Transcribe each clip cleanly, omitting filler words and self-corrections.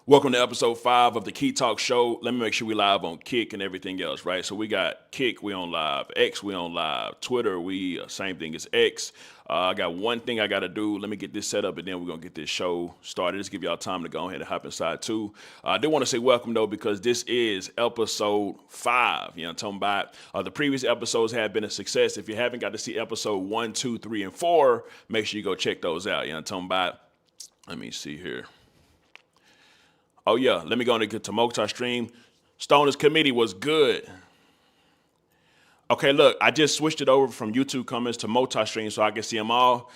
Welcome to episode 5 of the Key Talk Show. Let me make sure we live on Kick and everything else, right? So we got Kick, we on live. X, we on live. Twitter, we same thing as X. I got one thing I got to do. Let me get this set up, and then we're going to get this show started. Just give y'all time to go ahead and hop inside, too. I do want to say welcome, though, because this is episode 5. You know what I'm talking about? The previous episodes have been a success. If you haven't got to see episode 1, 2, 3, and 4, make sure you go check those out. You know what I'm talking about? Let me see here. Oh, yeah, let me go and get to multi-stream. Stoner's Committee was good. Okay, look, I just switched it over from YouTube comments to multi-stream so I can see them all.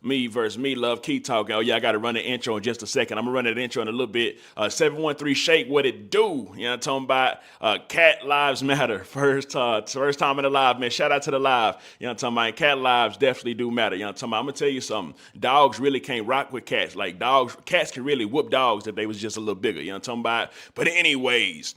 Me versus me, Love Key Talk. Oh, yeah, I got to run the intro in just a second. I'm going to run that intro in a little bit. 713 Shake, what it do? You know what I'm talking about? Cat Lives Matter. First time in the live, man. Shout out to the live. You know what I'm talking about? Cat lives definitely do matter. You know what I'm talking about? I'm going to tell you something. Dogs really can't rock with cats. Like, cats can really whoop dogs if they was just a little bigger. You know what I'm talking about? But anyways,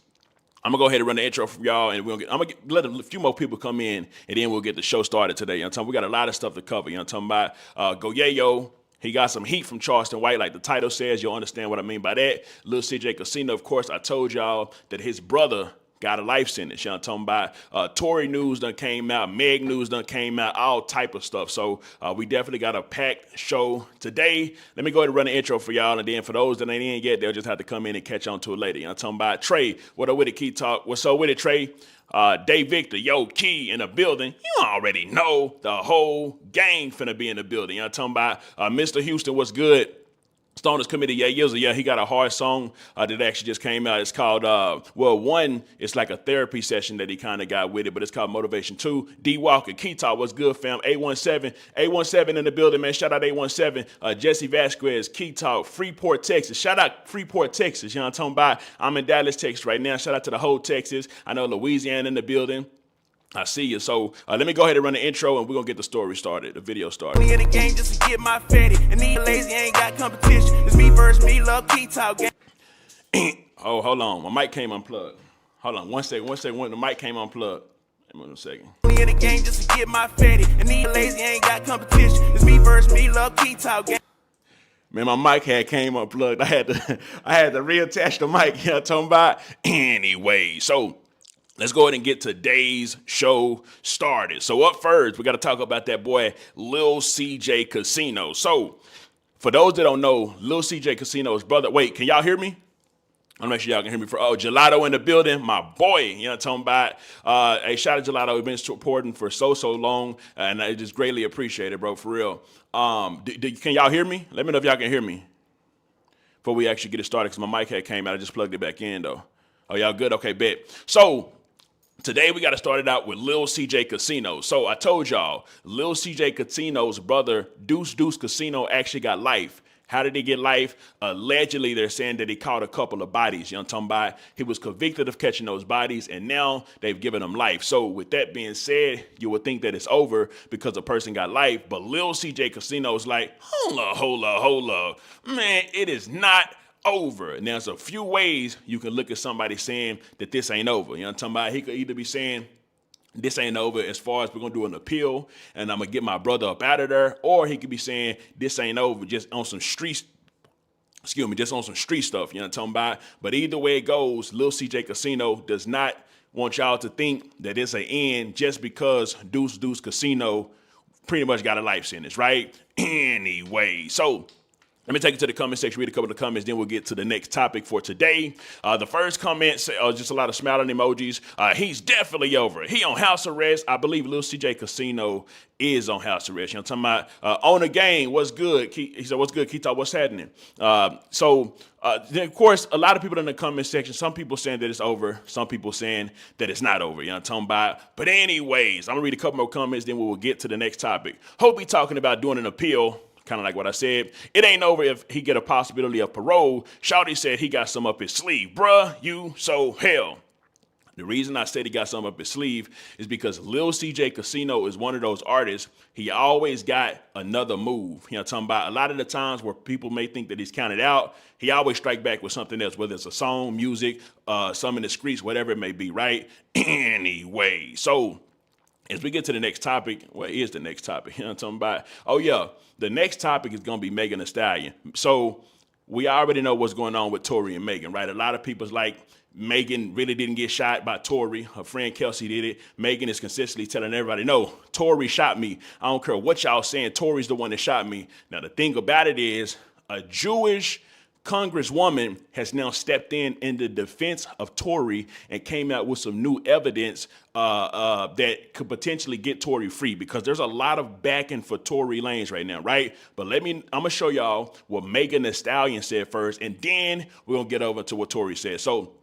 I'm going to go ahead and run the intro for y'all, and I'm going to let a few more people come in, and then we'll get the show started today. You know what I'm talking about? We got a lot of stuff to cover. You know what I'm talking about? Go Yayo. He got some heat from Charleston White, like the title says. You'll understand what I mean by that. Lil CJ Casino, of course, I told y'all that his brother got a life sentence. You know what I'm talking about? Tory news done came out. Meg news done came out. All type of stuff. So we definitely got a packed show today. Let me go ahead and run the intro for y'all. And then for those that ain't in yet, they'll just have to come in and catch on to it later. You know what I'm talking about? Trey, what up with it, Key Talk? What's up with it, Trey? Dave Victor, Yo Key in the building. You already know the whole gang finna be in the building. You know what I'm talking about? Mr. Houston, what's good? Stoner's Committee, yeah, he got a hard song that actually just came out. It's called, one, it's like a therapy session that he kind of got with it, but it's called Motivation 2. D Walker, Key Talk, what's good, fam? A17 in the building, man. Shout out A17. Jesse Vasquez, Key Talk, Freeport, Texas. Shout out Freeport, Texas. You know what I'm talking about? I'm in Dallas, Texas right now. Shout out to the whole Texas. I know Louisiana in the building. I see you. So let me go ahead and run the intro, and we're going to get the story started, the video started. In the game just to get my fatty, and these lazy ain't got competition. It's me versus me, Love Key Talk. Oh, hold on. My mic came unplugged. Hold on. One second. When the mic came unplugged. Give me 1 second. In the game just to get my fatty, and these lazy ain't got competition. It's me versus me, Love Key Talk. Man, my mic came unplugged. I had to reattach the mic. You know what I'm talking about? Anyway, so let's go ahead and get today's show started. So up first, we got to talk about that boy, Lil CJ Casino. So for those that don't know, Lil CJ Casino's brother, wait, can y'all hear me? I'm make sure y'all can hear me. Gelato in the building, my boy. You know what I'm talking about? Hey, shout out to Gelato. We've been supporting for so long, and I just greatly appreciate it, bro, for real. Can y'all hear me? Let me know if y'all can hear me before we actually get it started, because my mic came out. I just plugged it back in, though. Oh, y'all good? Okay, bet. So today we got to start it out with Lil CJ Casino. So I told y'all, Lil CJ Casino's brother, DUCE Casino, actually got life. How did he get life? Allegedly, they're saying that he caught a couple of bodies. You know what I'm talking about? He was convicted of catching those bodies, and now they've given him life. So with that being said, you would think that it's over because a person got life. But Lil CJ Casino is like, hold up. Man, it is not over. And there's a few ways you can look at somebody saying that this ain't over. You know what I'm talking about? He could either be saying this ain't over as far as we're going to do an appeal and I'm going to get my brother up out of there. Or he could be saying this ain't over just on some street stuff. You know what I'm talking about? But either way it goes, Lil CJ Casino does not want y'all to think that it's an end just because DUCE Casino pretty much got a life sentence, right? Anyway, so let me take it to the comment section, read a couple of the comments, then we'll get to the next topic for today. The first comment, just a lot of smiling emojis. He's definitely over it. He on house arrest. I believe Lil CJ Casino is on house arrest. You know what I'm talking about? On the game, what's good? He said, what's good, Keita? What's happening? Then, of course, a lot of people in the comment section, some people saying that it's over, some people saying that it's not over. You know what I'm talking about? But anyways, I'm going to read a couple more comments, then we will get to the next topic. Hope we talking about doing an appeal. Kind of like what I said. It ain't over if he get a possibility of parole. Shawty said he got some up his sleeve. Bruh, you so hell. The reason I said he got some up his sleeve is because Lil CJ Casino is one of those artists. He always got another move. You know what I'm talking about? A lot of the times where people may think that he's counted out, he always strike back with something else, whether it's a song, music, some in the streets, whatever it may be, right? Anyway, so as we get to the next topic, what is the next topic? You know what I'm talking about? Oh, yeah. The next topic is going to be Megan Thee Stallion. So we already know what's going on with Tory and Megan, right? A lot of people's like, Megan really didn't get shot by Tory. Her friend Kelsey did it. Megan is consistently telling everybody, no, Tory shot me. I don't care what y'all saying. Tory's the one that shot me. Now, the thing about it is a Jewish congresswoman has now stepped in the defense of Tory and came out with some new evidence that could potentially get Tory free, because there's a lot of backing for Tory Lanez right now, right? But I'm gonna show y'all what Megan Thee Stallion said first, and then we're gonna get over to what Tory said. So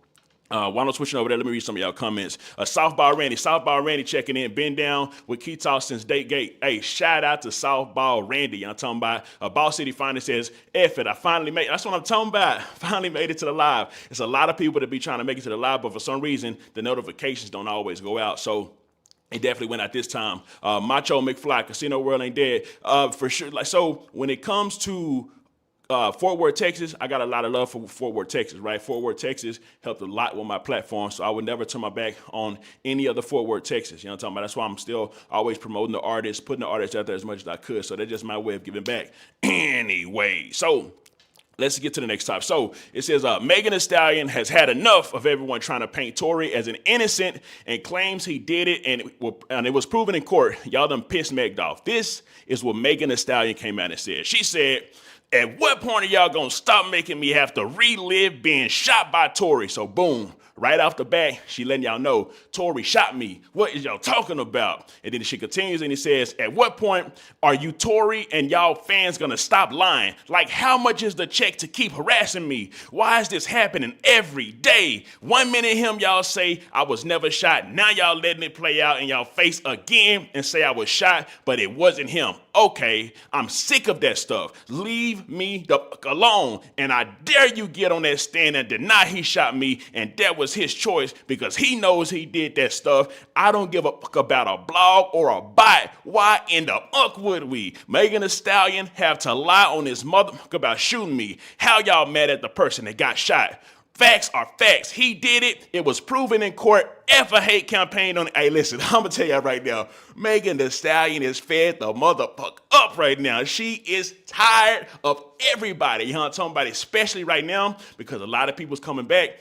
why don't switching over there? Let me read some of y'all comments. Southball Randy checking in. Been down with Keto since date gate. Hey, shout out to Southball Randy. Y'all talking about Boss City finally says, F it, I finally made it. That's what I'm talking about. Finally made it to the live. It's a lot of people that be trying to make it to the live, but for some reason, the notifications don't always go out. So it definitely went out this time. Macho McFly, Casino World ain't dead. For sure. Like, so when it comes to Fort Worth, Texas, I got a lot of love for Fort Worth, Texas, right? Fort Worth, Texas helped a lot with my platform, so I would never turn my back on any other Fort Worth, Texas. You know what I'm talking about? That's why I'm still always promoting the artists, putting the artists out there as much as I could, so that's just my way of giving back. Anyway, so let's get to the next topic. So it says, Megan Thee Stallion has had enough of everyone trying to paint Tory as an innocent and claims he did it, and it was proven in court. Y'all done pissed Meg off. This is what Megan Thee Stallion came out and said. She said, at what point are y'all gonna stop making me have to relive being shot by Tory? So boom, right off the bat, she letting y'all know, Tory shot me. What is y'all talking about? And then she continues and he says, at what point are you Tory and y'all fans gonna stop lying? Like, how much is the check to keep harassing me? Why is this happening every day? 1 minute y'all say I was never shot. Now y'all letting it play out in y'all face again and say I was shot, but it wasn't him. Okay, I'm sick of that stuff. Leave me the fuck alone. And I dare you get on that stand and deny he shot me, and that was his choice because he knows he did that stuff. I don't give a fuck about a blog or a bot. Why in the fuck would we? Megan Thee Stallion have to lie on his motherfucker about shooting me. How y'all mad at the person that got shot? Facts are facts. He did it. It was proven in court. F a hate campaign on it. Hey, listen, I'm going to tell y'all right now, Megan Thee Stallion is fed the motherfucker up right now. She is tired of everybody. You know what I'm talking about? Especially right now, because a lot of people's coming back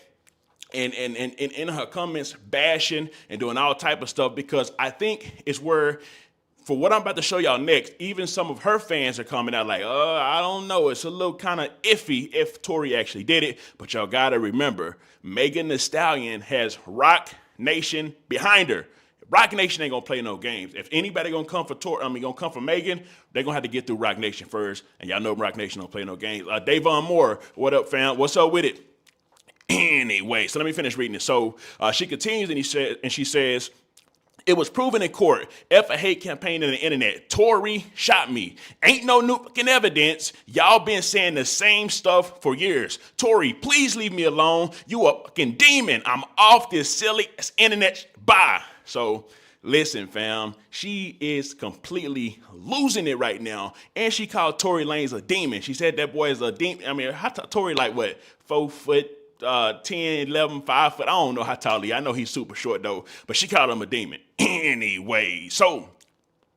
and in her comments bashing and doing all type of stuff, because I think it's where, for what I'm about to show y'all next, even some of her fans are coming out like, I don't know. It's a little kind of iffy if Tory actually did it. But y'all got to remember, Megan Thee Stallion has Rock Nation behind her. Rock Nation ain't going to play no games. If anybody going to come for gonna come for Megan, they're going to have to get through Rock Nation first. And y'all know Rock Nation don't play no games. Davon Moore, what up, fam? What's up with it? Anyway, so let me finish reading it. So she continues and she says, it was proven in court. F a hate campaign on the internet. Tory shot me. Ain't no new fucking evidence. Y'all been saying the same stuff for years. Tory, please leave me alone. You a fucking demon. I'm off this silly internet. Bye. So listen, fam. She is completely losing it right now. And she called Tory Lanez a demon. She said that boy is a demon. I mean, Tory like what? 4 foot? 10, 11, 5 foot. I don't know how tall he is. I know he's super short though, but she called him a demon. Anyway, so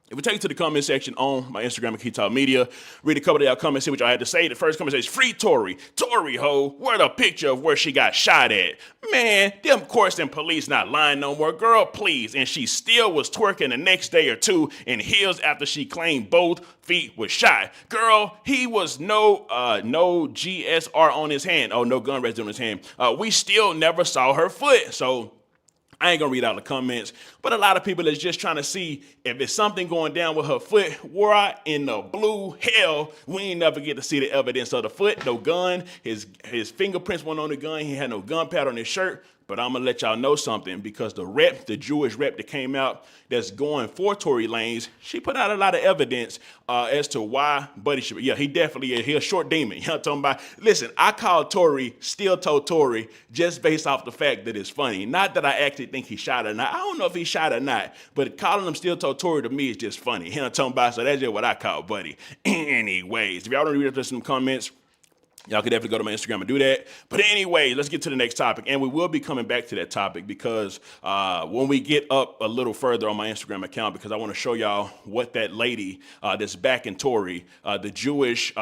if we take you to the comment section on my Instagram and Keto Media, read a couple of y'all comments, see what y'all had to say. The first comment says, free Tory. Tory ho, where the picture of where she got shot at? Man, them courts and police not lying no more. Girl, please. And she still was twerking the next day or two in heels after she claimed both feet was shot. Girl, he was no GSR on his hand. Oh, no gun residue on his hand. We still never saw her foot. So I ain't gonna read out the comments, but a lot of people is just trying to see if there's something going down with her foot. Why in the blue hell we ain't never get to see the evidence of the foot, no gun. His fingerprints weren't on the gun. He had no gun pad on his shirt. But I'm gonna let y'all know something, because the Jewish rep that came out that's going for Tory Lanez, she put out a lot of evidence as to why Buddy should. Yeah, he definitely is. He a short demon. You know what I'm talking about? Listen, I called Tory, still told Tory, just based off the fact that it's funny. Not that I actually think he shot or not. I don't know if he shot or not, but calling him still told Tory to me is just funny. You know what I'm talking about? So that's just what I call Buddy. Anyways, if y'all don't read up some comments, y'all can definitely go to my Instagram and do that. But anyway, let's get to the next topic. And we will be coming back to that topic, because when we get up a little further on my Instagram account, because I want to show y'all what that lady that's backing Tory, the Jewish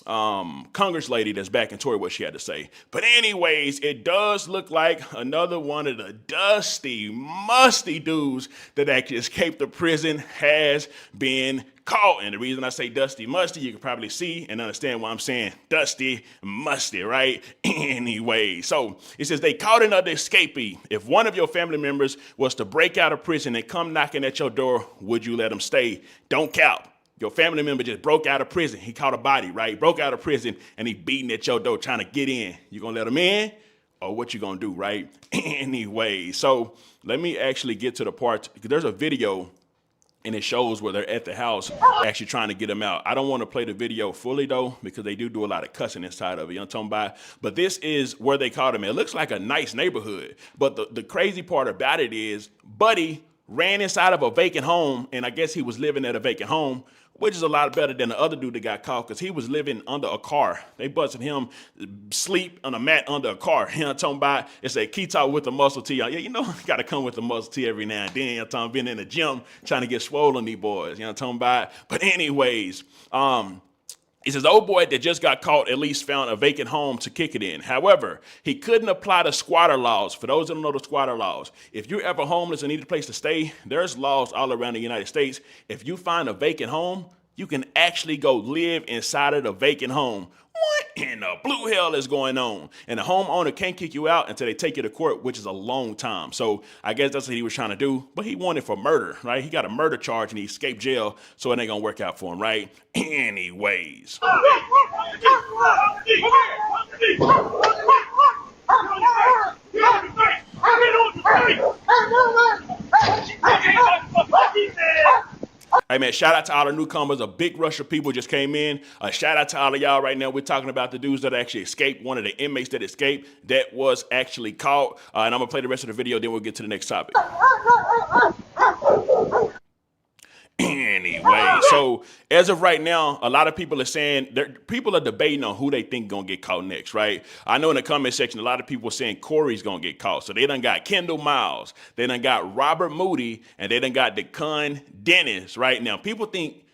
Congress lady that's back in Tory what she had to say. But anyways, it does look like another one of the dusty, musty dudes that actually escaped the prison has been caught. And the reason I say dusty, musty, you can probably see and understand why I'm saying dusty, musty, right? Anyway, so it says they caught another escapee. If one of your family members was to break out of prison and come knocking at your door, would you let them stay? Don't cap. Your family member just broke out of prison. He caught a body, right? Broke out of prison and he beating at your door trying to get in. You gonna let him in? Or what you gonna do, right? Anyway, so let me actually get to the part, because there's a video and it shows where they're at the house actually trying to get him out. I don't want to play the video fully though, because they do a lot of cussing inside of it, you know what I'm talking about? But this is where they caught him. It looks like a nice neighborhood. But the crazy part about it is Buddy ran inside of a vacant home, and I guess he was living at a vacant home, which is a lot better than the other dude that got caught, because he was living under a car. They busted him sleep on a mat under a car. You know what I'm talking about? It's a keto with a muscle tee. Yeah, you know, got to come with a muscle tee every now and then. You know what I'm talking about? Been in the gym trying to get swollen, these boys. You know what I'm talking about? But anyways, he says, old boy that just got caught at least found a vacant home to kick it in. However, he couldn't apply the squatter laws. For those that don't know the squatter laws, if you're ever homeless and need a place to stay, there's laws all around the United States. If you find a vacant home, you can actually go live inside of the vacant home. What in the blue hell is going on? And the homeowner can't kick you out until they take you to court, which is a long time. So I guess that's what he was trying to do. But he wanted for murder, right? He got a murder charge and he escaped jail, so it ain't gonna work out for him, right? Anyways. Hey man, shout out to all the newcomers. A big rush of people just came in. Shout out to all of y'all right now. We're talking about the dudes that actually escaped, one of the inmates that escaped that was actually caught. And I'm gonna play the rest of the video, then we'll get to the next topic. Anyway, so as of right now, a lot of people are saying, people are debating on who they think gonna get caught next, right? I know in the comment section, a lot of people are saying Corey's gonna get caught. So they done got Kendall Miles, they done got Robert Moody, and they done got DeCon Dennis right now. People think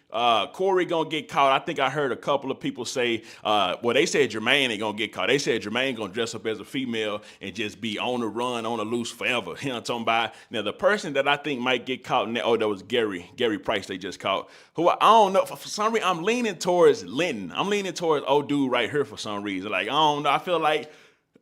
Corey gonna get caught. I think I heard a couple of people say, well, they said Jermaine ain't gonna get caught. They said Jermaine gonna dress up as a female and just be on the run, on the loose forever. You know what I'm talking about? Now, the person that I think might get caught, that was Gary Price they just caught, who I don't know, for some reason, I'm leaning towards Linton. I'm leaning towards old dude right here for some reason. Like, I don't know, I feel like,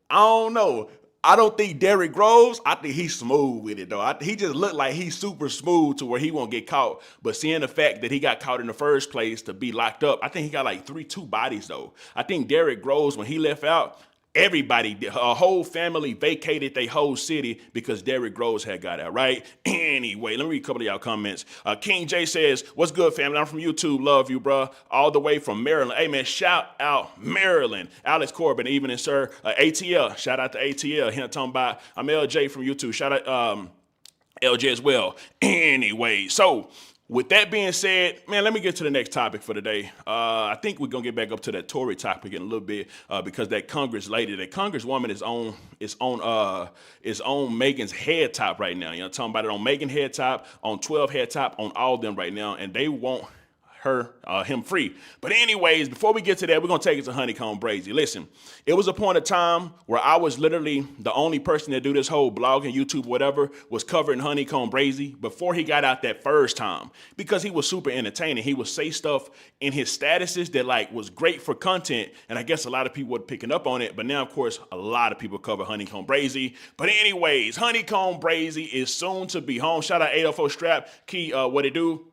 I don't know. I don't think Derrick Groves, I think he's smooth with it, though. He just looked like he's super smooth to where he won't get caught. But seeing the fact that he got caught in the first place to be locked up, I think he got like two bodies, though. I think Derrick Groves, when he left out, everybody, a whole family vacated their whole city because Derrick Groves had got out, right? Anyway, let me read a couple of y'all comments. King J says, what's good, family? I'm from YouTube. Love you, bro. All the way from Maryland. Hey, man, shout out Maryland. Alex Corbin, evening, sir. ATL, shout out to ATL. Here I'm talking about, I'm LJ from YouTube. Shout out LJ as well. Anyway, so with that being said, man, let me get to the next topic for today. I think we're gonna get back up to that Tory topic in a little bit because that Congress lady, that Congresswoman is on Megan's head top right now. You know, talking about it on Megan head top, on 12 head top, on all of them right now, and they want him free. But anyways, before we get to that, we're gonna take it to Honeycomb Brazy. Listen, it was a point of time where I was literally the only person that do this whole blog and YouTube, whatever, was covering Honeycomb Brazy before he got out that first time, because he was super entertaining. He would say stuff in his statuses that like was great for content, and I guess a lot of people were picking up on it. But now, of course, a lot of people cover Honeycomb Brazy. But anyways, Honeycomb Brazy is soon to be home. Shout out 804 Strap, Key, what it do?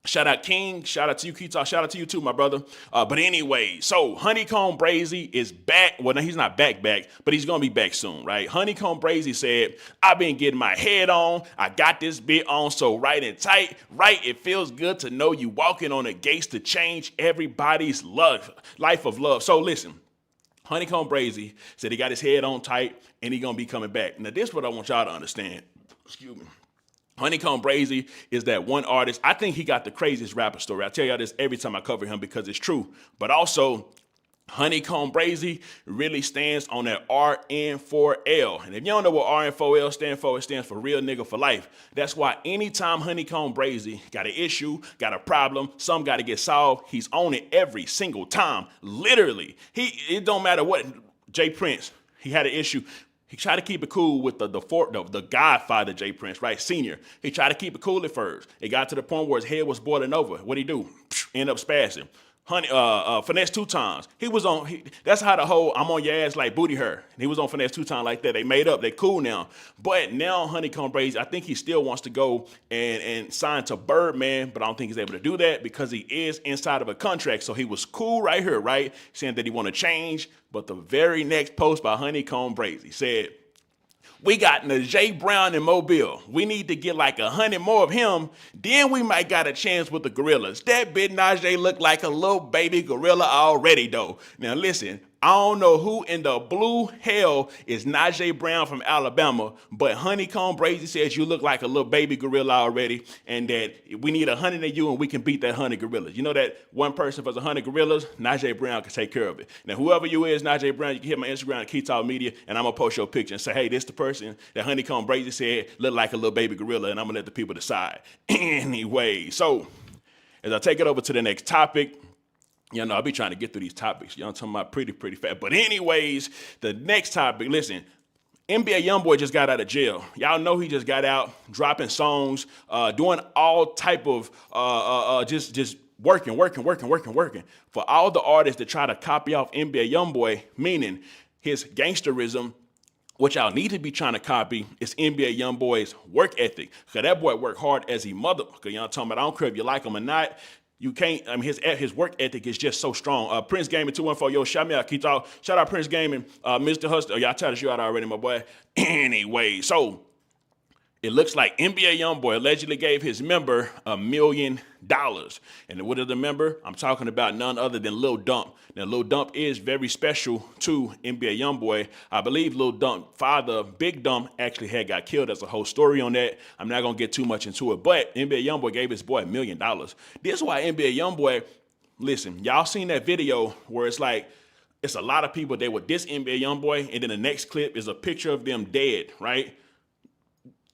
Shout out King, shout out to you, Keita, shout out to you too, my brother. But anyway, so Honeycomb Brazy is back. Well, no, he's not back, but he's gonna be back soon, right? Honeycomb Brazy said, I've been getting my head on. I got this bit on so right and tight. Right, it feels good to know you walking on the gates to change everybody's life of love. So listen, Honeycomb Brazy said he got his head on tight and he gonna be coming back. Now, this is what I want y'all to understand. Excuse me. Honeycomb Brazy is that one artist. I think he got the craziest rapper story. I tell y'all this every time I cover him because it's true. But also, Honeycomb Brazy really stands on that RN4L. And if you don't know what RN4L stands for, it stands for real nigga for life. That's why anytime Honeycomb Brazy got an issue, got a problem, something got to get solved, he's on it every single time. Literally. It don't matter what. Jay Prince, he had an issue. He tried to keep it cool with the godfather, Jay Prince, right? Senior. He tried to keep it cool at first. It got to the point where his head was boiling over. What'd he do? End up spazzing. Finesse 2 times. That's how the whole I'm on your ass like booty her. He was on Finesse 2 times like that. They made up. They cool now. But now Honeycomb Brazy, I think he still wants to go and sign to Birdman, but I don't think he's able to do that because he is inside of a contract. So he was cool right here, right? Saying that he want to change. But the very next post by Honeycomb Brazy said, we got Najee Brown in Mobile. We need to get like 100 more of him. Then we might got a chance with the Gorillas. That bit Najee looked like a little baby gorilla already, though. Now listen, I don't know who in the blue hell is Najee Brown from Alabama, but Honeycomb Brazy says you look like a little baby gorilla already, and that we need 100 of you and we can beat that 100 gorillas. You know that one person for the 100 gorillas, Najee Brown can take care of it. Now, whoever you is, Najee Brown, you can hit my Instagram, Key Talk Media, and I'm going to post your picture and say, hey, this the person that Honeycomb Brazy said look like a little baby gorilla, and I'm going to let the people decide. Anyway, so as I take it over to the next topic, you know, I'll be trying to get through these topics. You know, I'm talking about pretty fast. But anyways, the next topic, listen, NBA YoungBoy just got out of jail. Y'all know he just got out, dropping songs, doing all type of just working. For all the artists that try to copy off NBA YoungBoy, meaning his gangsterism, what y'all need to be trying to copy is NBA YoungBoy's work ethic. Because that boy worked hard as he mother. Because y'all talking about, I don't care if you like him or not. You can't, I mean, his work ethic is just so strong. Prince Gaming 214, yo, shout me out, Keith. Shout out Prince Gaming, Mr. Hustler. Y'all tell us you out already, my boy. Anyway, so it looks like NBA YoungBoy allegedly gave his member $1 million. And what is the member? I'm talking about none other than Lil Dump. Now, Lil Dump is very special to NBA YoungBoy. I believe Lil Dump father, Big Dump, actually had got killed. There's a whole story on that. I'm not going to get too much into it. But NBA YoungBoy gave his boy $1 million. This is why NBA YoungBoy, listen, y'all seen that video where it's like, it's a lot of people that would diss NBA YoungBoy, and then the next clip is a picture of them dead, right?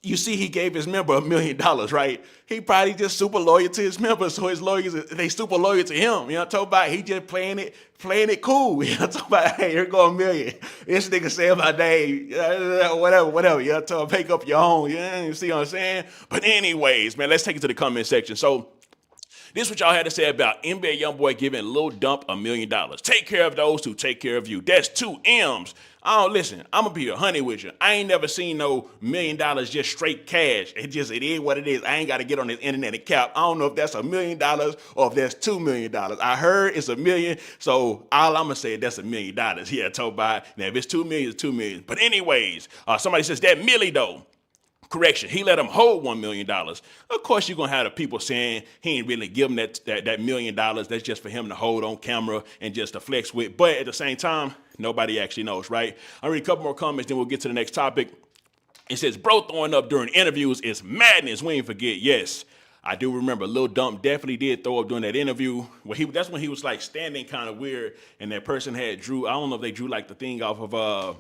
You see, he gave his member $1 million, right? He probably just super loyal to his members, so his lawyers, they super loyal to him. You know what I'm talking about? He just playing it cool. You know what I'm talking about? Hey, here go $1 million. This nigga say my name, whatever. You know what I'm talking about? Make up your own. You see what I'm saying? But anyways, man, let's take it to the comment section. So this is what y'all had to say about NBA YoungBoy giving Lil Dump $1 million. Take care of those who take care of you. That's 2 M's. Listen, I'm going to be 100 with you. I ain't never seen no $1 million just straight cash. It is what it is. I ain't got to get on this internet and cap. I don't know if that's $1 million or if that's $2 million. I heard it's $1 million, so all I'm going to say is that's $1 million. Yeah, told by. Now, if it's $2 million, it's $2 million. But anyways, somebody says that Millie, though. Correction, he let him hold $1 million. Of course, you're going to have the people saying he ain't really give him that $1 million. That's just for him to hold on camera and just to flex with. But at the same time, nobody actually knows, right? I'll read a couple more comments, then we'll get to the next topic. It says, bro throwing up during interviews is madness. We ain't forget. Yes, I do remember Lil Dump definitely did throw up during that interview. Well, that's when he was like standing kind of weird, and that person had drew, I don't know if they drew like the thing off of a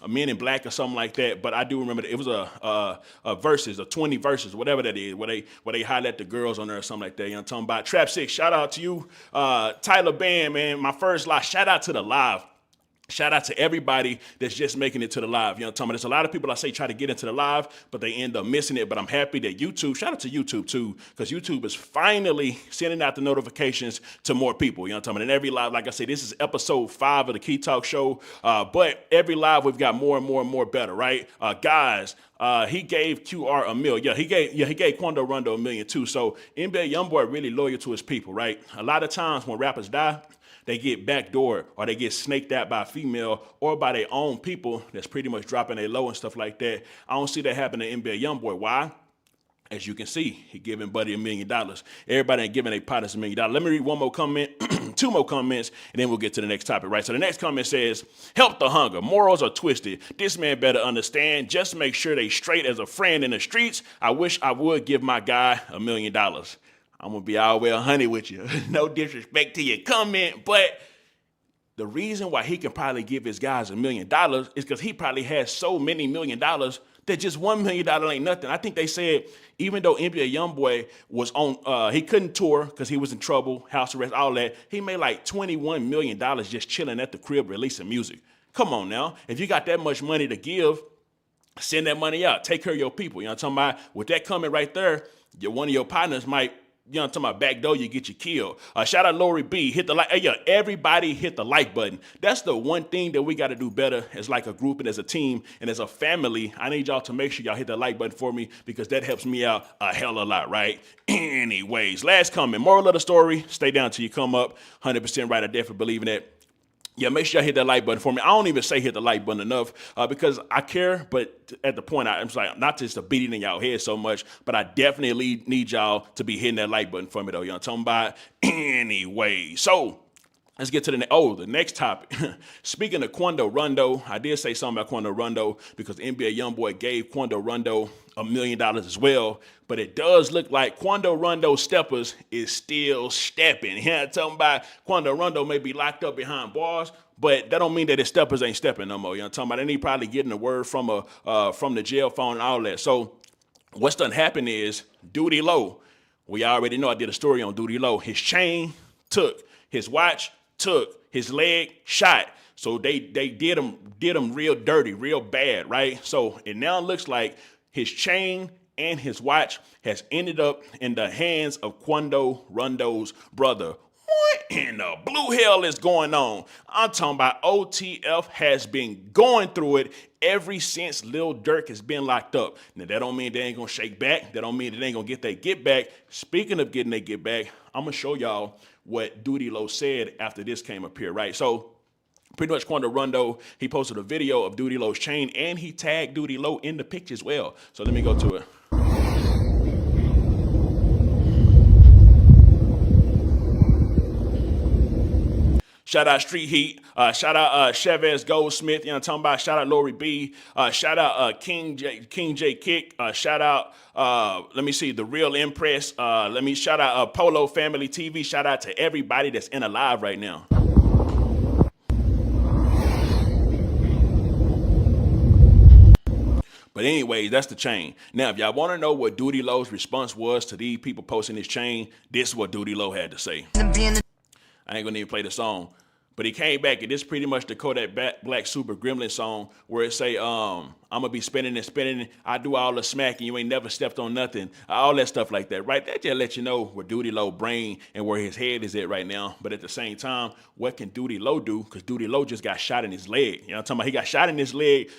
Men in Black or something like that, but I do remember that it was a verses, a 20 verses, whatever that is, where they highlight the girls on there or something like that. You know what I'm talking about? Trap 6, shout out to you. Tyler Band, man, my first live. Shout out to the live. Shout out to everybody that's just making it to the live. You know what I'm talking about? There's a lot of people I say try to get into the live, but they end up missing it. But I'm happy that YouTube, shout out to YouTube too, because YouTube is finally sending out the notifications to more people. You know what I'm talking about? And every live, like I said, this is episode 5 of the Key Talk Show. But every live we've got more and more and more better, right? Guys, he gave QR $1 million. He gave Quando Rondo $1 million too. So NBA YoungBoy really loyal to his people, right? A lot of times when rappers die, they get backdoored or they get snaked out by a female or by their own people that's pretty much dropping their low and stuff like that. I don't see that happening to NBA YoungBoy. Why? As you can see, he giving Buddy $1 million. Everybody ain't giving their partners $1 million. Let me read one more comment, 2 more comments, and then we'll get to the next topic, right? So the next comment says, help the hunger. Morals are twisted. This man better understand. Just make sure they straight as a friend in the streets. I wish I would give my guy $1 million. I'm going to be all the way 100 with you. No disrespect to your comment, but the reason why he can probably give his guys $1 million is because he probably has so many $1 million that just $1 million ain't nothing. I think they said even though NBA YoungBoy was on, he couldn't tour because he was in trouble, house arrest, all that. He made like $21 million just chilling at the crib releasing music. Come on now. If you got that much money to give, send that money out. Take care of your people. You know what I'm talking about? With that coming right there, one of your partners might, you know what I'm talking about, backdoor you, get you killed. Shout out Lori B. Hit the like. Hey, yeah, everybody hit the like button. That's the one thing that we got to do better as like a group and as a team and as a family. I need y'all to make sure y'all hit the like button for me because that helps me out a hell of a lot, right? Anyways, last comment. Moral of the story, stay down till you come up. 100% right. I definitely believe in that. Yeah, make sure y'all hit that like button for me. I don't even say hit the like button enough because I care, but at the point, I'm like, not just to beat it in y'all head so much, but I definitely need y'all to be hitting that like button for me, though. You know what I'm talking about? Anyway, so let's get to the next topic. Speaking of Quando Rondo, I did say something about Quando Rondo because NBA YoungBoy gave Quando Rondo $1 million as well. But it does look like Quando Rondo steppers is still stepping. You know what I'm talking about? Quando Rondo may be locked up behind bars, but that don't mean that his steppers ain't stepping no more. You know what I'm talking about? And he probably getting a word from the jail phone and all that. So what's done happened is Doodie Lo. We already know I did a story on Doodie Lo. His chain took, his watch took, his leg shot. So they did him real dirty, real bad, right? So it now looks like his chain and his watch has ended up in the hands of Quando Rondo's brother. What in the blue hell is going on? I'm talking about OTF has been going through it ever since Lil Durk has been locked up. Now, that don't mean they ain't going to shake back. That don't mean they ain't going to get their get back. Speaking of getting their get back, I'm going to show y'all what Doodie Lo said after this came up here, right? So, pretty much Quando Rondo, he posted a video of Doodie Lo's chain, and he tagged Doodie Lo in the picture as well. So, let me go to it. Shout out Street Heat. Shout out Chavez Goldsmith. You know what I'm talking about? Shout out Lori B. Shout out King J Kick. Shout out, let me see, The Real Impress. Let me shout out Polo Family TV. Shout out to everybody that's in alive right now. But anyways, that's the chain. Now, if y'all want to know what Doodie Lo's response was to these people posting his chain, this is what Doodie Lo had to say. I ain't gonna even play the song. But he came back, and this is pretty much the Kodak Black Super Gremlin song where it say, I'm going to be spinning and spinning. I do all the smacking. You ain't never stepped on nothing. All that stuff like that, right? That just let you know where Doodie Lo brain and where his head is at right now. But at the same time, what can Doodie Lo do? Because Doodie Lo just got shot in his leg. You know what I'm talking about? He got shot in his leg,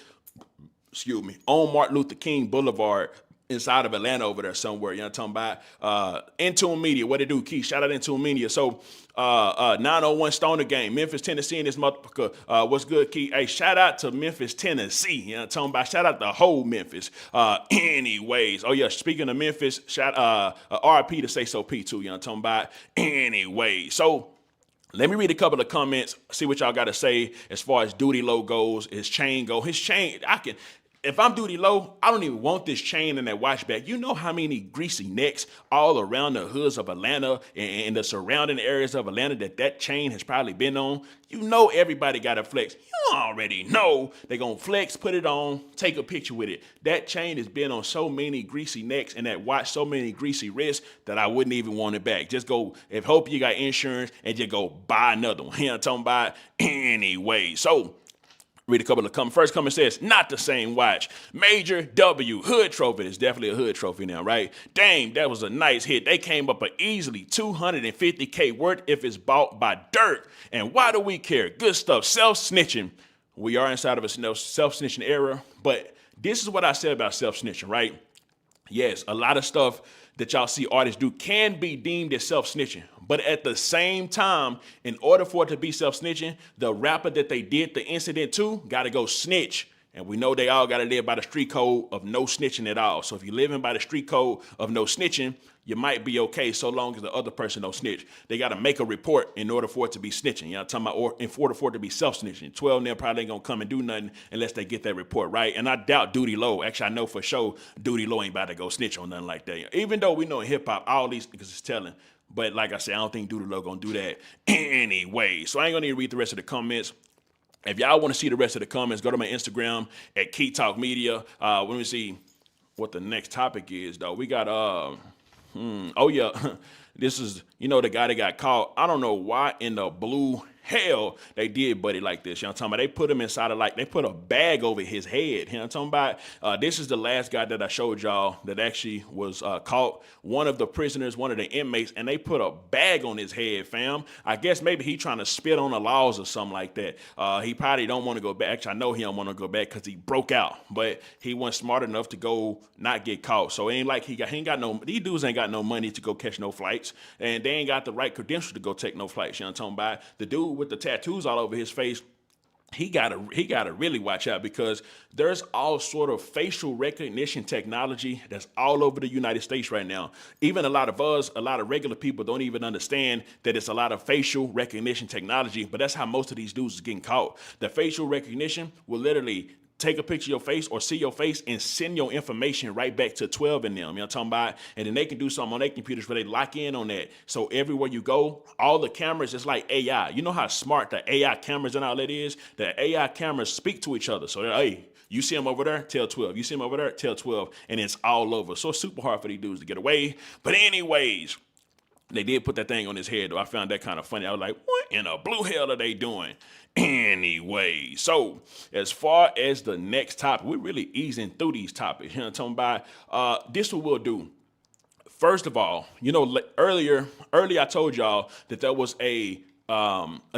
on Martin Luther King Boulevard, inside of Atlanta over there somewhere. You know what I'm talking about? Intune Media, what it do, Keith? Shout out Intune Media. So 901 Stoner Game, Memphis, Tennessee, and this motherfucker. What's good, Keith? Hey, shout out to Memphis, Tennessee. You know what I'm talking about? Shout out to whole Memphis. Anyways, oh yeah, speaking of Memphis, shout RP to Say So P too. You know what I'm talking about? Anyway, so let me read a couple of comments, see what y'all got to say as far as Doodie Lo goes, his chain go. His chain, if I'm Doodie Lo, I don't even want this chain and that watch back. You know how many greasy necks all around the hoods of Atlanta and the surrounding areas of Atlanta that chain has probably been on? You know everybody got to flex. You already know they're going to flex, put it on, take a picture with it. That chain has been on so many greasy necks and that watch so many greasy wrists that I wouldn't even want it back. Just go, if hope you got insurance, and just go buy another one. You know what I'm talking about? Anyway, so read a couple of comments. First comment says, not the same watch. Major W, hood trophy. It's definitely a hood trophy now, right? Dang, that was a nice hit. They came up an easily $250K worth if it's bought by Dirt. And why do we care? Good stuff. Self-snitching. We are inside of a self-snitching era, but this is what I said about self-snitching, right? Yes, a lot of stuff that y'all see artists do can be deemed as self-snitching. But at the same time, in order for it to be self-snitching, the rapper that they did the incident to got to go snitch. And we know they all got to live by the street code of no snitching at all. So if you're living by the street code of no snitching, you might be okay so long as the other person don't snitch. They got to make a report in order for it to be snitching. You know what I'm talking about? Or in order for it to be self-snitching. 12 of them probably ain't going to come and do nothing unless they get that report, right? And I doubt Doodie Lo. Actually, I know for sure Doodie Lo ain't about to go snitch on nothing like that. Even though we know in hip-hop, all these niggas is telling. But like I said, I don't think Doodie Lo gonna do that anyway. So I ain't gonna need to read the rest of the comments. If y'all want to see the rest of the comments, go to my Instagram at Key Talk Media. Let me see what the next topic is, though. We got oh yeah, this is the guy that got caught. I don't know why in the blue hell they did Buddy like this. You know what I'm talking about? They put him inside of they put a bag over his head. You know what I'm talking about? This is the last guy that I showed y'all that actually was caught. One of the prisoners, one of the inmates, and they put a bag on his head, fam. I guess maybe he trying to spit on the laws or something like that. He probably don't want to go back. Actually, I know he don't want to go back because he broke out, but he wasn't smart enough to go not get caught. So it ain't like he ain't got no, these dudes ain't got no money to go catch no flights, and they ain't got the right credentials to go take no flights. You know what I'm talking about? The dude with the tattoos all over his face, he gotta really watch out, because there's all sort of facial recognition technology that's all over the United States right now. Even a lot of regular people don't even understand that it's a lot of facial recognition technology, but that's how most of these dudes is getting caught. The facial recognition will literally take a picture of your face or see your face and send your information right back to 12 in them. You know what I'm talking about? And then they can do something on their computers where they lock in on that. So everywhere you go, all the cameras, it's like AI. You know how smart the AI cameras and all that is? The AI cameras speak to each other. So, hey, you see them over there, tell 12. You see them over there, tell 12. And it's all over. So it's super hard for these dudes to get away. But anyways, they did put that thing on his head, though. I found that kind of funny. I was like, what in the blue hell are they doing? Anyway, so as far as the next topic, we're really easing through these topics. You know what I'm talking about? This what we'll do. First of all, earlier I told y'all that there was a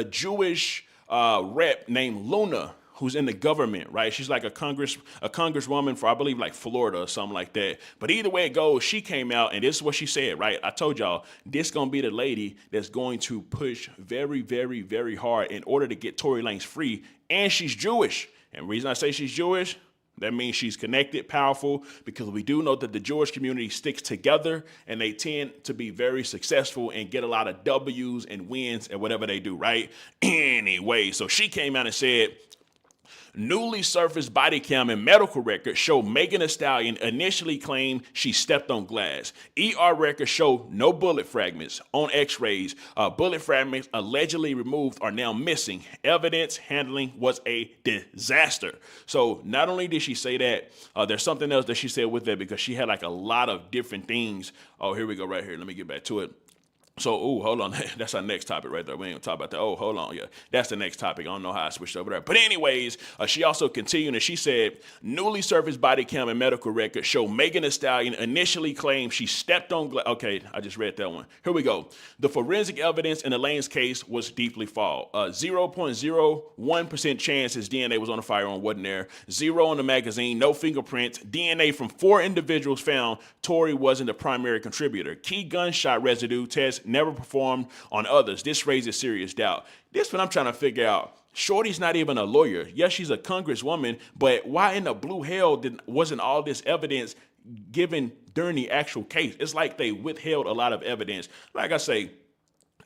Jewish rep named Luna who's in the government, right? She's like a congresswoman for, I believe, like Florida or something like that. But either way it goes, she came out and this is what she said, right? I told y'all, this gonna be the lady that's going to push very, very, very hard in order to get Tory Lanez free. And she's Jewish. And the reason I say she's Jewish, that means she's connected, powerful, because we do know that the Jewish community sticks together and they tend to be very successful and get a lot of W's and wins and whatever they do, right? Anyway, so she came out and said, newly surfaced body cam and medical records show Megan Thee Stallion initially claimed she stepped on glass. ER records show no bullet fragments on x-rays. Bullet fragments allegedly removed are now missing. Evidence handling was a disaster. So not only did she say that, there's something else that she said with that, because she had like a lot of different things. Oh, here we go right here. Let me get back to it. So, hold on. That's our next topic right there. We ain't gonna talk about that. Oh, hold on. Yeah, that's the next topic. I don't know how I switched over there. But anyways, she also continued and she said, newly surfaced body cam and medical records show Megan Thee Stallion initially claimed she stepped on glass. Okay, I just read that one. Here we go. The forensic evidence in the Lanez case was deeply flawed. 0.01% chance his DNA was on the firearm wasn't there. 0 on the magazine, no fingerprints. DNA from 4 individuals found Tory wasn't the primary contributor. Key gunshot residue tests never performed on others. This raises serious doubt. This what I'm trying to figure out. Shorty's not even a lawyer. Yes, she's a congresswoman, but why in the blue hell wasn't all this evidence given during the actual case? It's like they withheld a lot of evidence. Like I say,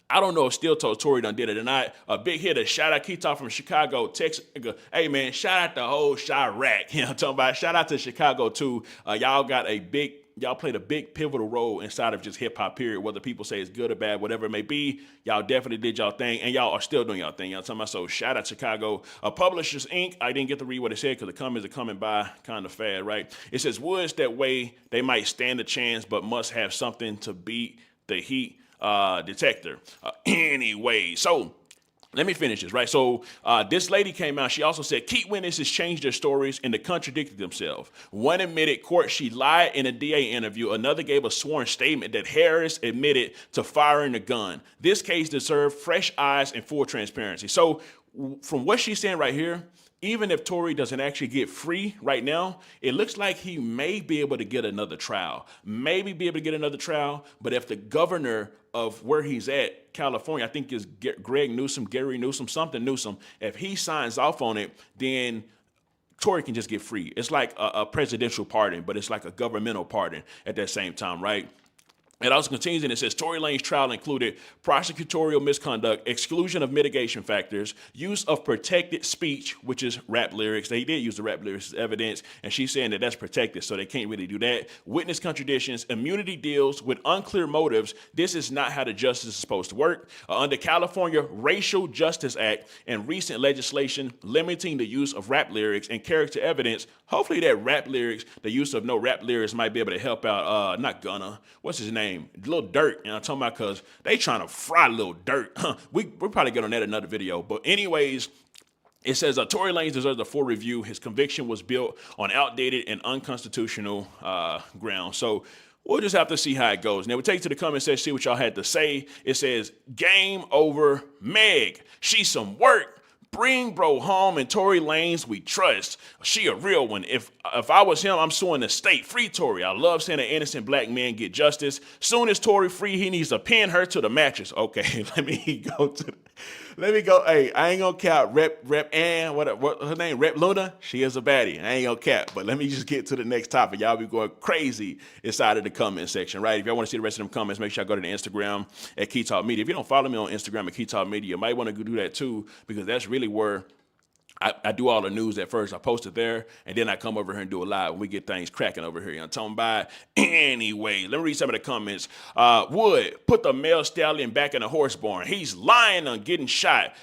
I don't know if Still Told Tory done did it or not. A big hitter, shout out Keita from Chicago, Texas. Hey man, shout out the whole Chirac. You know what I'm talking about? Shout out to Chicago too. Y'all played a big pivotal role inside of just hip hop, period. Whether people say it's good or bad, whatever it may be, y'all definitely did y'all thing, and y'all are still doing y'all thing. Y'all talking about, so shout out Chicago. Publishers Inc. I didn't get to read what it said because the comments are coming by kind of fast, right? It says Woods that way they might stand a chance, but must have something to beat the heat detector. Anyway, so let me finish this, right? So this lady came out. She also said key witnesses changed their stories and they contradicted themselves. One admitted court she lied in a DA interview. Another gave a sworn statement that Harris admitted to firing a gun. This case deserved fresh eyes and full transparency. So from what she's saying right here, even if Tory doesn't actually get free right now, it looks like he may be able to get another trial. But if the governor of where he's at, California, I think is Gary Newsom, if he signs off on it, then Tory can just get free. It's like a presidential pardon, but it's like a governmental pardon at that same time, right? It also continues and it says Tory Lanez trial included prosecutorial misconduct, exclusion of mitigation factors, use of protected speech, which is rap lyrics. They did use the rap lyrics as evidence, and she's saying that that's protected, so they can't really do that. Witness contradictions, immunity deals with unclear motives. This is not how the justice is supposed to work. Under California Racial Justice Act and recent legislation limiting the use of rap lyrics and character evidence, hopefully that rap lyrics, the use of no rap lyrics might be able to help out, not Gunna, what's his name? Lil Durk, and I'm talking about because they trying to fry Lil Durk. We'll probably get on that in another video. But anyways, it says Tory Lanez deserves a full review. His conviction was built on outdated and unconstitutional grounds. So we'll just have to see how it goes. Now, we'll take to the comment section, see what y'all had to say. It says, game over Meg. She's some work. Bring bro home, and Tory Lanez we trust. She a real one. If I was him, I'm suing the state. Free Tory. I love seeing an innocent black man get justice. Soon as Tory free, he needs to pin her to the mattress. Okay, let me go. Hey, I ain't gonna cap. Rep Ann, what her name? Rep Luna. She is a baddie. I ain't gonna cap. But let me just get to the next topic. Y'all be going crazy inside of the comment section, right? If y'all want to see the rest of them comments, make sure y'all go to the Instagram at Key Talk Media. If you don't follow me on Instagram at Key Talk Media, you might want to go do that too, because that's really where I do all the news at first. I post it there, and then I come over here and do a live, and we get things cracking over here. You know what I'm talking about? Anyway, let me read some of the comments. Wood, put the male stallion back in the horse barn. He's lying on getting shot.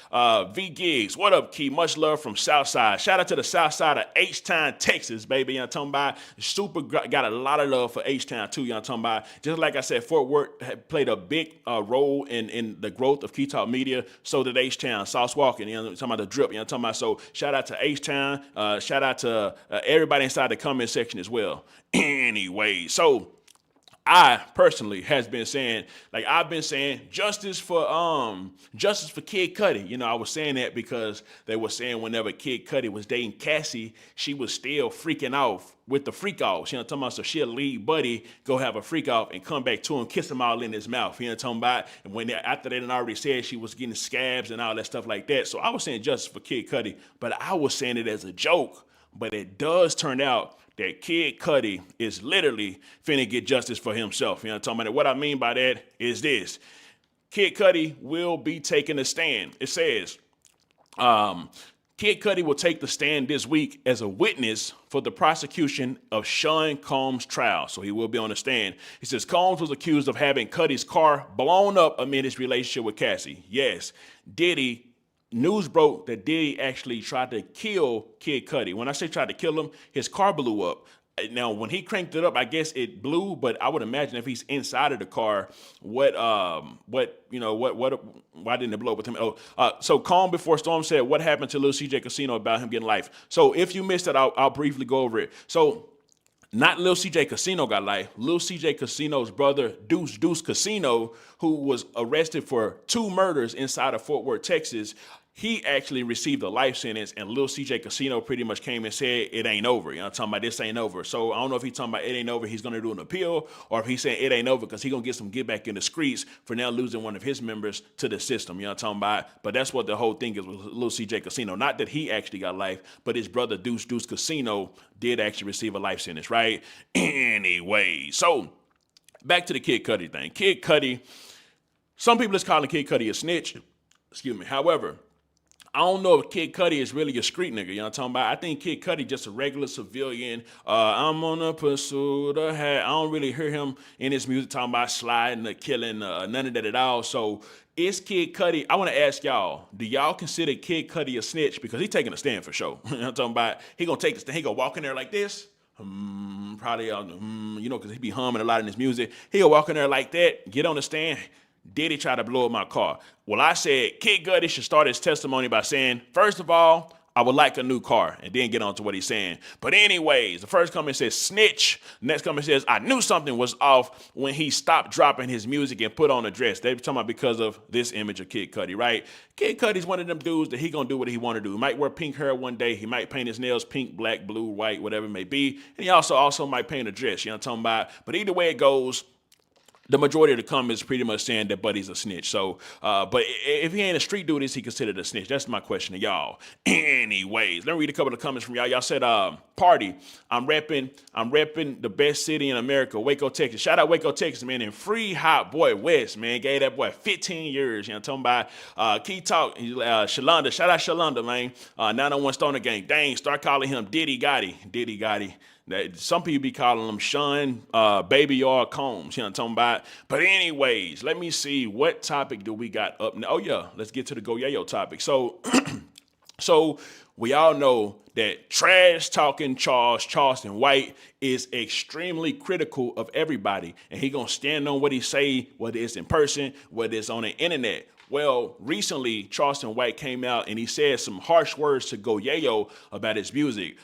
V Gigs, what up, Key? Much love from Southside. Shout out to the Southside of H-Town, Texas, baby. You know what I'm talking about? Super got a lot of love for H-Town, too. You know what I'm talking about? Just like I said, Fort Worth played a big role in the growth of Key Talk Media. So did H-Town. Sauce Walking, you know what I'm talking about? The drip, you know what I'm talking about? So shout out to H-Town. Shout out to everybody inside the comment section as well. Anyway, so I personally has been saying, like I've been saying, justice for Kid Cudi. You know, I was saying that because they were saying whenever Kid Cudi was dating Cassie, she was still freaking off with the freak offs. You know what I'm talking about? So she'll leave Buddy, go have a freak off, and come back to him, kiss him all in his mouth. You know what I'm talking about? And when after they done already said she was getting scabs and all that stuff like that. So I was saying justice for Kid Cudi, but I was saying it as a joke. But it does turn out that Kid Cudi is literally finna get justice for himself. You know what I'm talking about? What I mean by that is this. Kid Cudi will be taking a stand. It says, Kid Cudi will take the stand this week as a witness for the prosecution of Sean Combs' trial. So he will be on the stand. He says Combs was accused of having Cudi's car blown up amid his relationship with Cassie. Yes, Diddy. News broke that Diddy actually tried to kill Kid Cudi. When I say tried to kill him, his car blew up. Now, when he cranked it up, I guess it blew, but I would imagine if he's inside of the car, why didn't it blow up with him? So Calm Before Storm said, what happened to Lil CJ Casino about him getting life? So if you missed it, I'll briefly go over it. So not Lil CJ Casino got life. Lil CJ Casino's brother, DUCE Casino, who was arrested for 2 murders inside of Fort Worth, Texas, he actually received a life sentence, and Lil CJ Casino pretty much came and said, it ain't over. You know what I'm talking about? This ain't over. So I don't know if he's talking about it ain't over, he's going to do an appeal, or if he's saying it ain't over because he's going to get some get back in the streets for now losing one of his members to the system. You know what I'm talking about? But that's what the whole thing is with Lil CJ Casino. Not that he actually got life, but his brother, DUCE Casino, did actually receive a life sentence, right? Anyway, so back to the Kid Cudi thing. Kid Cudi, some people is calling Kid Cudi a snitch. Excuse me. However, I don't know if Kid Cudi is really a street nigga, you know what I'm talking about? I think Kid Cudi just a regular civilian. I'm on a pursuit of hat. I don't really hear him in his music talking about sliding or killing, none of that at all. So is Kid Cudi, I want to ask y'all, do y'all consider Kid Cudi a snitch? Because he's taking a stand for sure. You know what I'm talking about? He gonna take the stand, he gonna walk in there like this. Probably, because he be humming a lot in his music. He'll walk in there like that, get on the stand. Diddy tried to blow up my car. Well, I said Kid Cudi should start his testimony by saying, first of all, I would like a new car, and then get on to what he's saying. But anyways, the first comment says snitch. The next comment says, I knew something was off when he stopped dropping his music and put on a dress. They were talking about because of this image of Kid Cudi, right? Kid Cudi's one of them dudes that he gonna do what he want to do. He might wear pink hair one day. He might paint his nails pink, black, blue, white, whatever it may be. And he also might paint a dress, you know what I'm talking about? But either way it goes, the majority of the comments pretty much saying that Buddy's a snitch. So, but if he ain't a street dude, is he considered a snitch? That's my question to y'all. Anyways, let me read a couple of comments from y'all. Y'all said, party. I'm repping the best city in America, Waco, Texas. Shout out Waco, Texas, man. And free Hot Boy West, man. Gave that boy 15 years. You know, talking about Key Talk, Shalonda. Shout out Shalonda, man. 901 Stoner Gang. Dang, start calling him Diddy Gotti. Some people be calling him Sean Baby or Combs, you know what I'm talking about? But anyways, let me see, what topic do we got up now? Oh yeah, let's get to the Go Yayo topic. So, so we all know that trash talking Charleston White is extremely critical of everybody, and he gonna stand on what he say, whether it's in person, whether it's on the internet. Well, recently, Charleston White came out and he said some harsh words to Go Yayo about his music.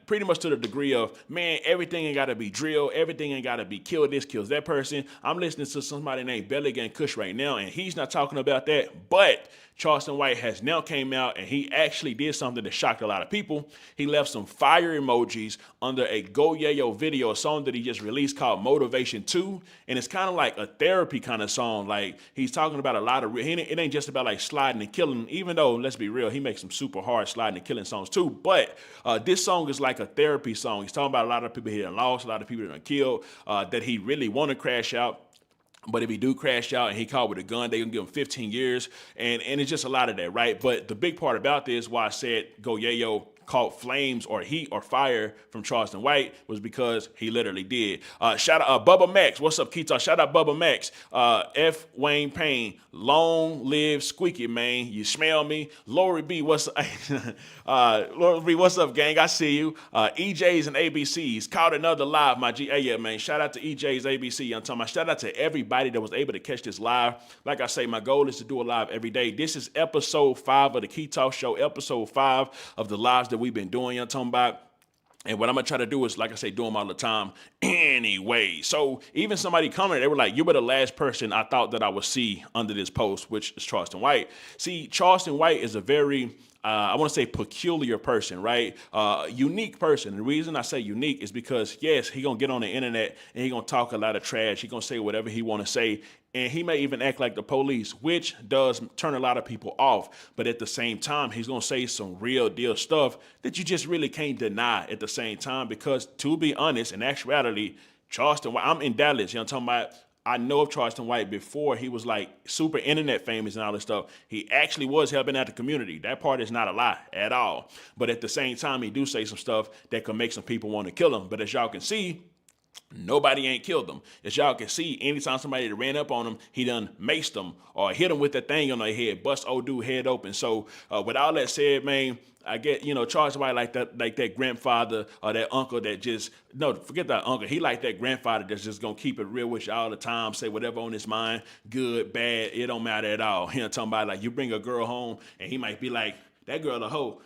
Pretty much to the degree of, man, everything ain't got to be drill. Everything ain't got to be kill this, kills that person. I'm listening to somebody named Belly Gang Kush right now, and he's not talking about that. But Charleston White has now came out and he actually did something that shocked a lot of people. He left some fire emojis under a Go Yayo video, a song that he just released called Motivation 2. And it's kind of like a therapy kind of song. Like, he's talking about a lot of, it ain't just about like sliding and killing, even though, let's be real, he makes some super hard sliding and killing songs too. But this song is like a therapy song. He's talking about a lot of people he done lost, a lot of people that done killed, that he really want to crash out. But if he do crash out and he caught with a gun, they gonna give him 15 years. And it's just a lot of that, right? But the big part about this, why I said Go Yayo caught flames or heat or fire from Charleston White, was because he literally did. Shout out Bubba Max. What's up, Keita? Shout out Bubba Max. F. Wayne Payne. Long live Squeaky, man. You smell me. Lori B. What's Lori B. What's up, gang? I see you. EJs and ABCs. Caught another live, my G. Hey, yeah, man. Shout out to EJs, ABC. I'm talking about shout out to everybody that was able to catch this live. Like I say, my goal is to do a live every day. This is episode 5 of the Key Talk Show, episode 5 of the lives that we've been doing, I'm talking about. And what I'm gonna try to do is, like I say, do them all the time anyway. So even somebody commented, they were like, you were the last person I thought that I would see under this post, which is Charleston White. See, Charleston White is a very, I want to say peculiar person, right? Unique person. The reason I say unique is because, yes, he going to get on the internet and he going to talk a lot of trash. He going to say whatever he want to say. And he may even act like the police, which does turn a lot of people off. But at the same time, he's going to say some real deal stuff that you just really can't deny at the same time. Because to be honest, in actuality, Charleston White, I'm in Dallas, you know what I'm talking about? I know of Charleston White before he was like super internet famous and all this stuff. He actually was helping out the community. That part is not a lie at all. But at the same time, he do say some stuff that could make some people want to kill him. But as y'all can see, nobody ain't killed him. As y'all can see, anytime somebody that ran up on him, he done maced them or hit him with that thing on their head, bust old dude head open. So with all that said, man, I get, Charles White like that grandfather or that uncle that just, no, forget that uncle. He like that grandfather that's just going to keep it real with you all the time, say whatever on his mind, good, bad, it don't matter at all. Talking about like you bring a girl home and he might be like, that girl a hoe,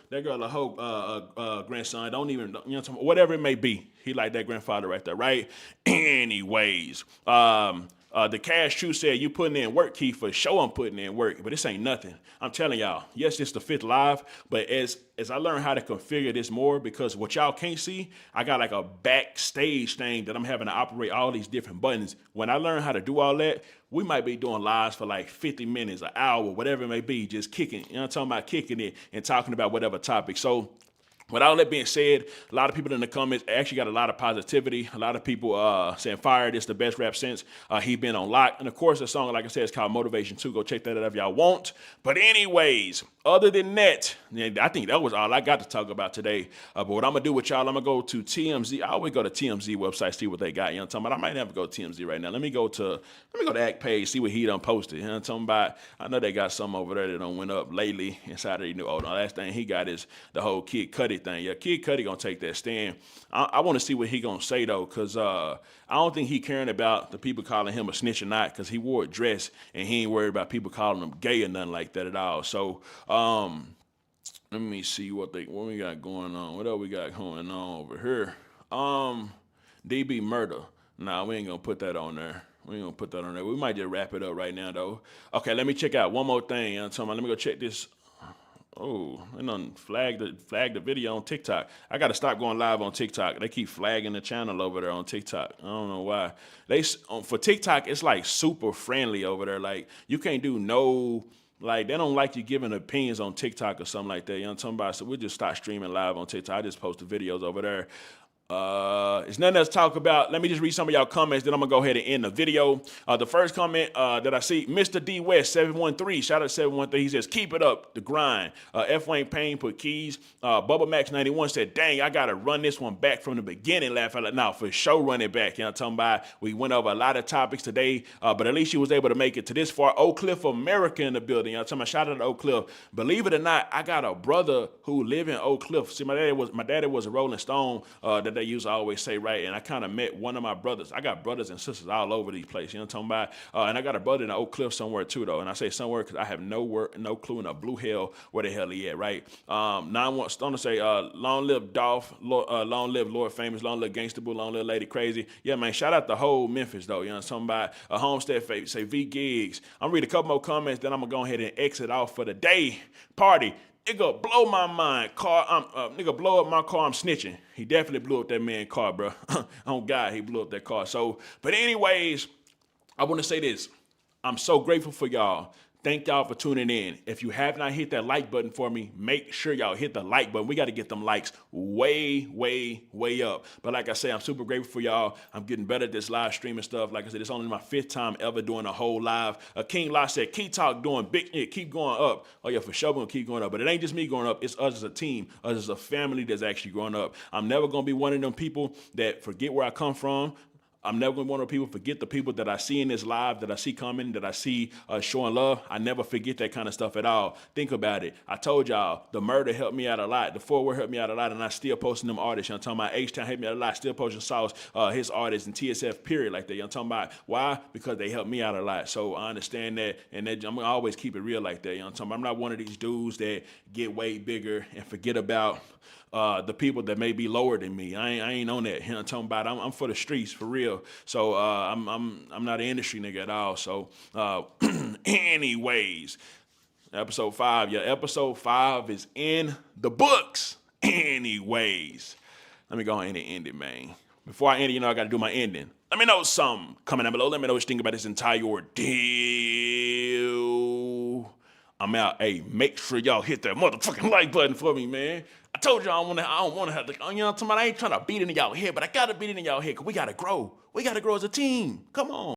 grandson, don't even, whatever it may be. He like that grandfather right there, right? Anyways, the Cash True said, you putting in work, Keith, for sure I'm putting in work, but this ain't nothing. I'm telling y'all, yes, it's the 5th live, but as I learn how to configure this more, because what y'all can't see, I got like a backstage thing that I'm having to operate all these different buttons. When I learn how to do all that, we might be doing lives for like 50 minutes, an hour, whatever it may be, just kicking, I'm talking about kicking it and talking about whatever topic. So with all that being said, a lot of people in the comments actually got a lot of positivity. A lot of people saying, fire, this the best rap since he been on lock. And of course, the song, like I said, is called Motivation 2. Go check that out if y'all want. But anyways, other than that, I think that was all I got to talk about today. But what I'm going to do with y'all, I'm going to go to TMZ. I always go to TMZ website, see what they got. You know what I'm talking about? I might never go to TMZ right now. Let me go to Act Page, see what he done posted. You know what I'm talking about? I know they got some over there that done went up lately inside of the new. Oh, no, last thing he got is the whole Kid Cudi thing. Yeah, Kid Cudi going to take that stand. I want to see what he going to say, though, because I don't think he caring about the people calling him a snitch or not, because he wore a dress and he ain't worried about people calling him gay or nothing like that at all. So, let me see what we got going on. What else we got going on over here? DB murder. Nah, we ain't gonna put that on there. We might just wrap it up right now though. Okay, let me check out one more thing. Let me go check this. Oh, and done flag the video on TikTok. I got to stop going live on TikTok. They keep flagging the channel over there on TikTok. I don't know why. For TikTok, it's like super friendly over there. Like you can't do no. Like, they don't like you giving opinions on TikTok or something like that. You know what I'm talking about? So we'll just start streaming live on TikTok. I just post the videos over there. It's nothing else to talk about. Let me just read some of y'all comments, then I'm gonna go ahead and end the video. The first comment that I see, Mr. D West 713, shout out to 713. He says, keep it up, the grind. F Wayne Payne put keys. Bubba Max 91 said, dang, I gotta run this one back from the beginning. Laugh out loud. Now for sure, run it back. You know what I'm talking about? We went over a lot of topics today, but at least you was able to make it to this far. Oak Cliff America in the building. You know what I'm talking about? Shout out to Oak Cliff. Believe it or not, I got a brother who live in Oak Cliff. See, my daddy was a Rolling Stone that they used to always say, right? And I kind of met one of my brothers. I got brothers and sisters all over these places. You know what I'm talking about? And I got a brother in Oak Cliff somewhere too, though. And I say somewhere because I have no clue in a blue hell where the hell he at, right? Now I want to say, long live Dolph, long live Lord Famous, long live Gangsta Boo, long live Lady Crazy. Yeah, man, shout out the whole Memphis, though. You know what I'm talking about? Homestead Faith, say V Gigs. I'm reading a couple more comments, then I'm going to go ahead and exit off for the day. Party. Nigga, blow my mind. Nigga, blow up my car. I'm snitching. He definitely blew up that man's car, bro. Oh, God, he blew up that car. So, but anyways, I want to say this. I'm so grateful for y'all. Thank y'all for tuning in. If you have not hit that like button for me, make sure y'all hit the like button. We got to get them likes way, way, way up. But like I say, I'm super grateful for y'all. I'm getting better at this live streaming stuff. Like I said, it's only my 5th time ever doing a whole live. King La said, keep talk doing big, yeah, keep going up. Oh yeah, for sure we're gonna keep going up. But it ain't just me going up. It's us as a team, us as a family that's actually growing up. I'm never gonna be one of them people that forget where I come from. I'm never going to want people forget the people that I see in this live, that I see coming, that I see showing love. I never forget that kind of stuff at all. Think about it. I told y'all, the murder helped me out a lot. The forward helped me out a lot, and I still posting them artists. You know what I'm talking about? H-Town helped me out a lot. Still posting Sauce, his artists, and TSF, period, like that. You know what I'm talking about? Why? Because they helped me out a lot. So I understand that, and I'm going to always keep it real like that. You know what I'm talking about? I'm not one of these dudes that get way bigger and forget about the people that may be lower than me. I ain't on that. You know what I'm talking about? I'm for the streets, for real. So I'm not an industry nigga at all. So anyways, episode 5. Yeah, episode 5 is in the books. Anyways, let me go ahead and end it, man. Before I end it, you know I got to do my ending. Let me know something. Comment down below. Let me know what you think about this entire ordeal. I'm out. Hey, make sure y'all hit that motherfucking like button for me, man. I told y'all I don't want to have to, you know what I'm talking about? I ain't trying to beat it in y'all head, but I got to beat it in y'all head because we got to grow. We got to grow as a team. Come on.